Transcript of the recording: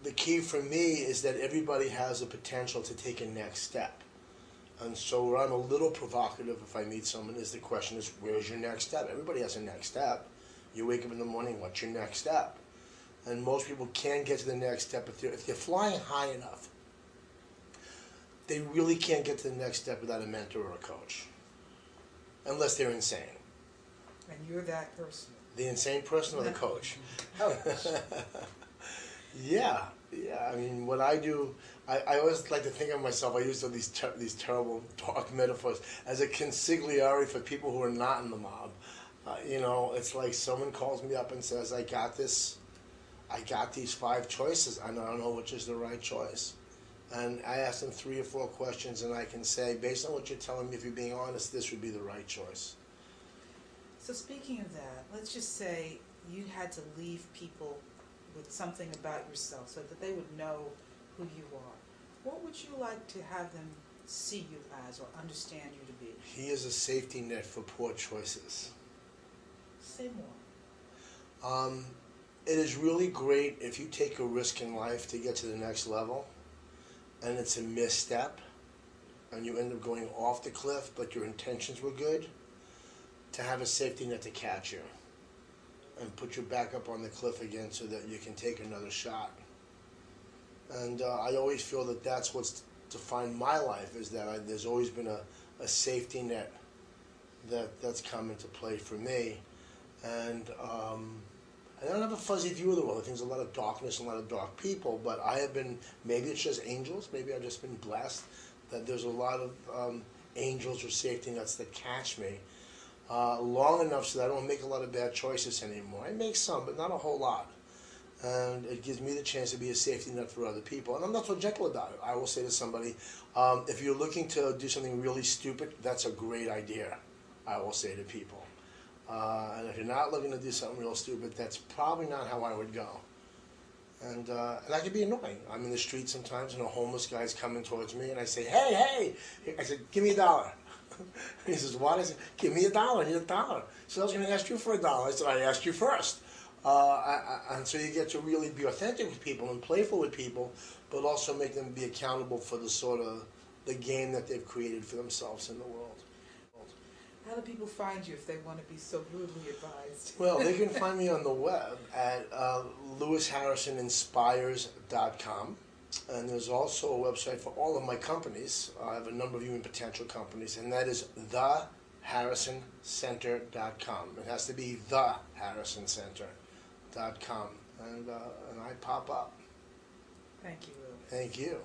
the key for me is that everybody has the potential to take a next step. And so where I'm a little provocative if I meet someone is the question is, where's your next step? Everybody has a next step. You wake up in the morning, what's your next step? And most people can get to the next step if they're flying high enough. They really can't get to the next step without a mentor or a coach. Unless they're insane. And you're that person. The insane person or the coach? Coach. Yeah. I mean, what I do, I always like to think of myself, I use these terrible dark metaphors, as a consigliere for people who are not in the mob. It's like someone calls me up and says, I got this, I got these 5 choices, and I don't know which is the right choice. And I ask them 3 or 4 questions, and I can say, based on what you're telling me, if you're being honest, this would be the right choice. So speaking of that, let's just say you had to leave people with something about yourself so that they would know who you are. What would you like to have them see you as or understand you to be? He is a safety net for poor choices. Say more. It is really great if you take a risk in life to get to the next level, and it's a misstep, and you end up going off the cliff, but your intentions were good, to have a safety net to catch you and put you back up on the cliff again so that you can take another shot. And I always feel that that's what's defined my life, is that there's always been a safety net that's come into play for me. And I don't have a fuzzy view of the world. I think there's a lot of darkness and a lot of dark people, but I have been, maybe it's just angels, maybe I've just been blessed that there's a lot of angels or safety nets that catch me long enough so that I don't make a lot of bad choices anymore. I make some, but not a whole lot. And it gives me the chance to be a safety net for other people. And I'm not so gentle about it. I will say to somebody, if you're looking to do something really stupid, that's a great idea, I will say to people. And if you're not looking to do something real stupid, that's probably not how I would go. And that can be annoying. I'm in the street sometimes, and a homeless guy's coming towards me, and I say, hey! I said, give me $1. He says, what? I said, give me $1, I need $1. He said, I was going to ask you for $1. I said, I asked you first. And so you get to really be authentic with people and playful with people, but also make them be accountable for the game that they've created for themselves in the world. How do people find you if they want to be so rudely advised? Well, they can find me on the web at lewisharrisoninspires.com. And there's also a website for all of my companies. I have a number of human potential companies, and that is theharrisoncenter.com. It has to be theharrisoncenter.com. And I pop up. Thank you, Will. Thank you.